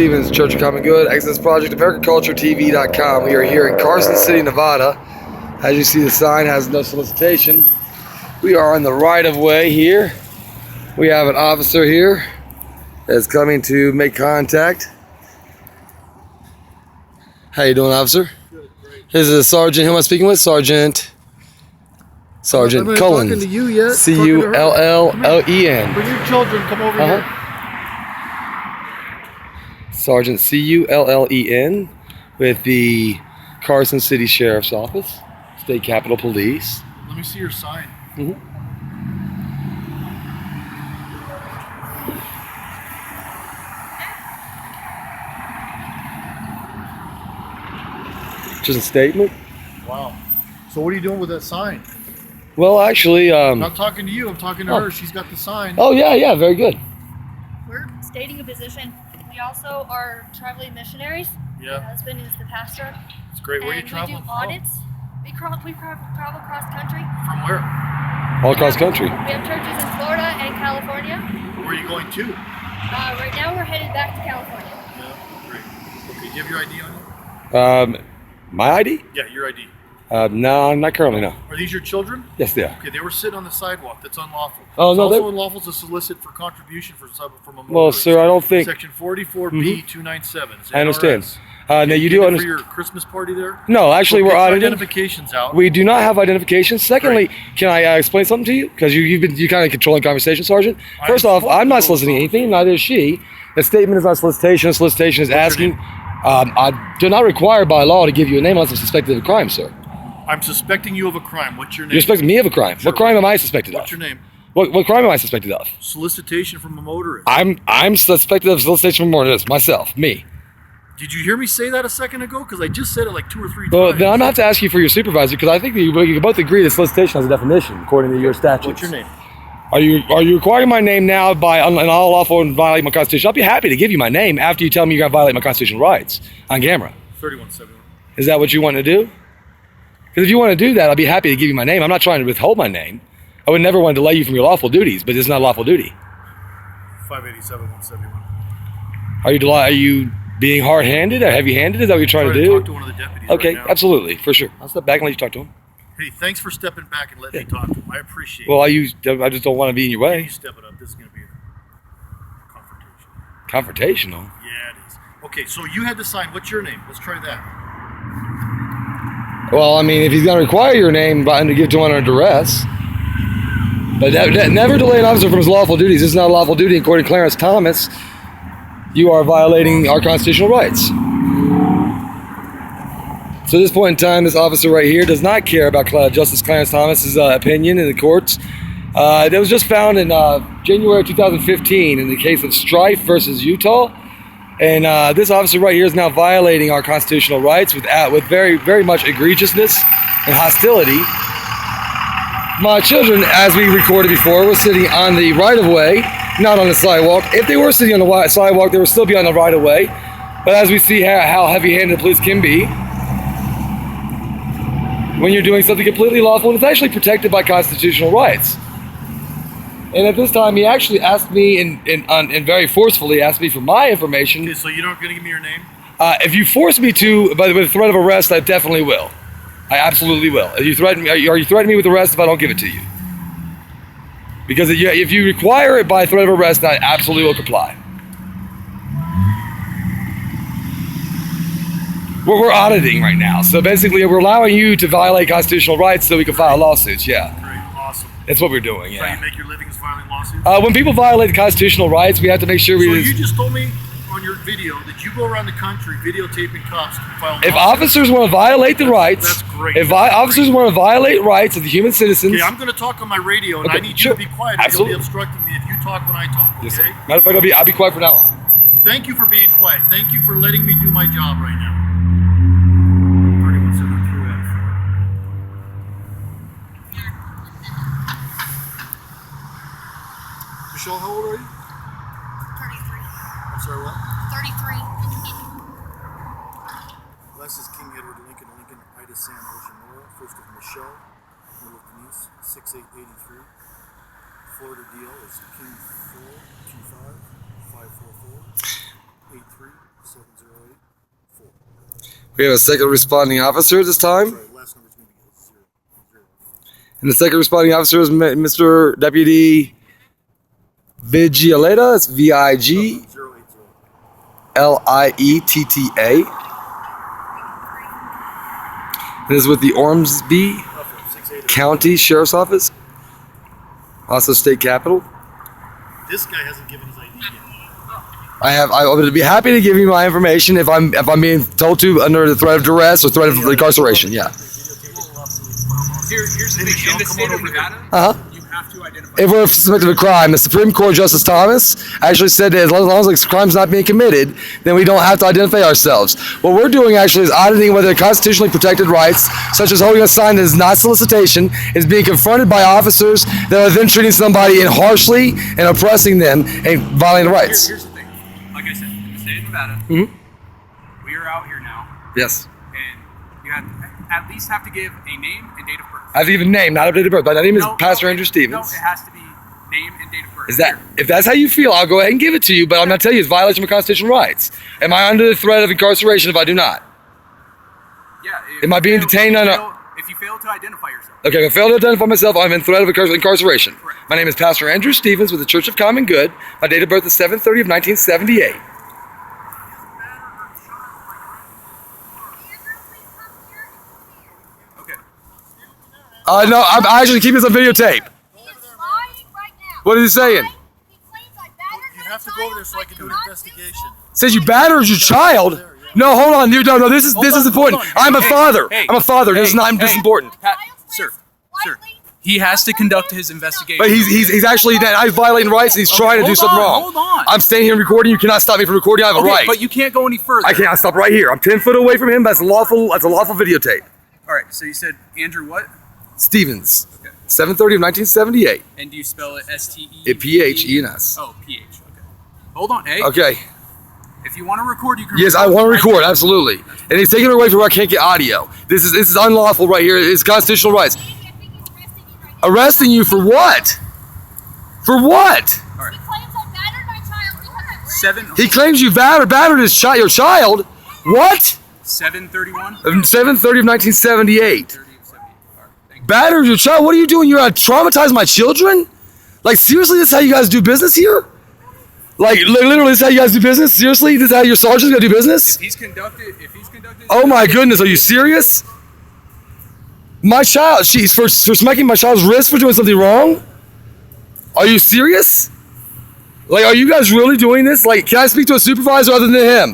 Stevens, Church of Common Good, Access Project, AmericanCultureTV.com. We are here in Carson City, Nevada. As you see, the sign has no solicitation. We are on the right-of-way here. We have an officer here that's coming to make contact. How you doing, officer? Good, great. This is a sergeant. Who am I speaking with? Sergeant Cullen. Talking to you yet? C-U-L-L-L-E-N. Bring your children. Come over here. Sergeant C-U-L-L-E-N with the Carson City Sheriff's Office, State Capitol Police. Let me see your sign. Just a statement. Wow. So what are you doing with that sign? Well, actually, I'm not talking to you. I'm talking to her. She's got the sign. Oh, yeah, very good. We're stating a position. We also are traveling missionaries. Yeah. My husband is the pastor. It's great. Where are you And traveling we do from? audits. We travel cross country. From where? All across country. We have churches in Florida and California. Where are you going to? Right now we're headed back to California. Yeah. Great. Okay. Do you have your ID on you? My ID? Yeah, your ID. No, not currently, no. Are these your children? Yes, they are. Okay, they were sitting on the sidewalk. That's unlawful. Oh, it's no, also unlawful to solicit for contribution from a motorist. Well, sir, I don't think... Section 44B 297. I understand. NRS. Now, you do For understand... your Christmas party there? No, actually, we're auditing. Identifications out. We do not have identifications. Secondly, can I explain something to you? Because you kind of controlling conversation, Sergeant. First off, I'm not soliciting anything. Neither is she. The statement is not solicitation. Solicitation is asking. I do not require by law to give you a name unless I'm suspected of a crime, sir. I'm suspecting you of a crime. What's your name? You're suspecting me of a crime. Sure. What crime am I suspected of? What's your name? What crime am I suspected of? Solicitation from a motorist. I'm suspected of solicitation from a motorist. Myself, me. Did you hear me say that a second ago? Because I just said it like 2 or 3 Well, times. then I'm gonna have to ask you for your supervisor because I think that you can both agree that solicitation has a definition according to your statutes. What's your name? Are you requiring my name now by an unlawful and violate my constitution? I'll be happy to give you my name after you tell me you're gonna violate my constitutional rights on camera. 3171. Is that what you want to do? Because if you want to do that, I'll be happy to give you my name. I'm not trying to withhold my name. I would never want to delay you from your lawful duties, but it's not a lawful duty. 587-171. Are you being hard-handed or heavy-handed? Is that what you're trying to do? Talk to one of the deputies Okay, right now. absolutely, for sure. I'll step back and let you talk to him. Hey, thanks for stepping back and letting me talk to him. I appreciate Well, it. I just don't want to be in your Can way. you step it up? This is going to be a confrontation. Confrontational. Yeah, it is. Okay, so you had to sign. What's your name? Let's try that. Well, I mean, if he's going to require your name to give to him under duress, but never delay an officer from his lawful duties. This is not a lawful duty according to Clarence Thomas. You are violating our constitutional rights. So at this point in time, this officer right here does not care about Justice Clarence Thomas's opinion in the courts. That was just found in January 2015 in the case of Strife versus Utah. And this officer right here is now violating our constitutional rights with very, very much egregiousness and hostility. My children, as we recorded before, were sitting on the right-of-way, not on the sidewalk. If they were sitting on the sidewalk, they would still be on the right-of-way. But as we see how heavy-handed the police can be, when you're doing something completely lawful and it's actually protected by constitutional rights. And at this time, he actually asked me, and very forcefully asked me for my information. Okay, so you're not going to give me your name? If you force me to, but with threat of arrest, I definitely will. I absolutely will. If you threaten me, are you threatening me with arrest if I don't give it to you? Because if you require it by threat of arrest, I absolutely will comply. We're auditing right now, so basically we're allowing you to violate constitutional rights so we can file lawsuits. Yeah. Great, awesome. That's what we're doing. So Yeah. you make your living as filing lawsuits? When people violate the constitutional rights, we have to make sure So you just told me on your video that you go around the country videotaping cops to file lawsuits? If officers want to violate the rights, that's great. If officers want to violate rights of the human citizens. Okay, I'm going to talk on my radio, and Okay, I need sure. you to be quiet. Absolutely. You'll be obstructing me if you talk when I talk. Okay. Yes, sir. Matter of fact, I'll be quiet from now on. Thank you for being quiet. Thank you for letting me do my job right now. 3173 out of 4. Michelle, how old are you? 33. I'm sorry, what? 33. Last is King Edward Lincoln, Ida Sam Oceanora. First of Michelle, middle of Denise, 6883. Florida DL is King 425 544 83. We have a second responding officer this time. Sorry, last number's going to be 0. And the second responding officer is Mr. Deputy Vigilatta. It's Vigilaetta. This is with the Ormsby County Sheriff's Office, also state capital. This guy hasn't given his ID yet. I would be happy to give you my information if I'm being told to under the threat of duress or threat of incarceration. Yeah. Here's the thing. In the state of Nevada, you have to identify. If we're suspected of a crime, the Supreme Court Justice Thomas actually said that as long as the crime's not being committed, then we don't have to identify ourselves. What we're doing actually is auditing whether constitutionally protected rights, such as holding a sign that is not solicitation, is being confronted by officers that are then treating somebody harshly and oppressing them and violating rights. Here's the thing. Like I said, in the state of Nevada, we are out here now, Yes. and you at least have to give a name and date of birth. I have to give a name, not a date of birth. But my name is Pastor Andrew Stevens. No, it has to be name and date of birth. If that's how you feel, I'll go ahead and give it to you, but I'm not telling you it's violation of constitutional rights. Am I under the threat of incarceration if I do not? Yeah. Am I being detained on if you fail to identify yourself. Okay, if I fail to identify myself, I'm in threat of incarceration. Correct. My name is Pastor Andrew Stevens with the Church of Common Good. My date of birth is 7/30 of 1978. Okay. No, I'm actually keeping this on videotape. What is he saying? You have to go over there so I can do an investigation. Says you battered your child? No, hold on. No, this is important. I'm a father. I'm a father. This is important. Sir, he has to conduct his investigation. But he's actually violating rights. And he's trying to do something wrong. Hold on. I'm staying here recording. You cannot stop me from recording. I have a right. But you can't go any further. I can't. I stop right here. I'm 10 foot away from him. That's a lawful videotape. All right. So you said Andrew what? Stevens. Okay. 7/30 of 1978. And do you spell it S-T-E? P-H-E-N-S. Oh, P-H. Okay. Hold on. Hey. Okay. If you want to record, you can. Yes, I want to record. Absolutely. And he's taking it away from where I can't get audio. This is unlawful right here. It's constitutional rights. Arresting you for what? For what? All right. He claims I battered my child because I grabbed Seven. He claims you battered your child. What? 7:31. 7/30 of 1978. 30 of 70. All right. Thank you. Battered your child? What are you doing? You're gonna traumatize my children? Like seriously, this is how you guys do business here? Like literally, this is how you guys do business? Seriously, this is how your sergeant's gonna do business? If he's conducted. Oh my goodness, are you serious? My child, she's for smacking my child's wrist for doing something wrong? Are you serious? Like, are you guys really doing this? Like, can I speak to a supervisor other than him?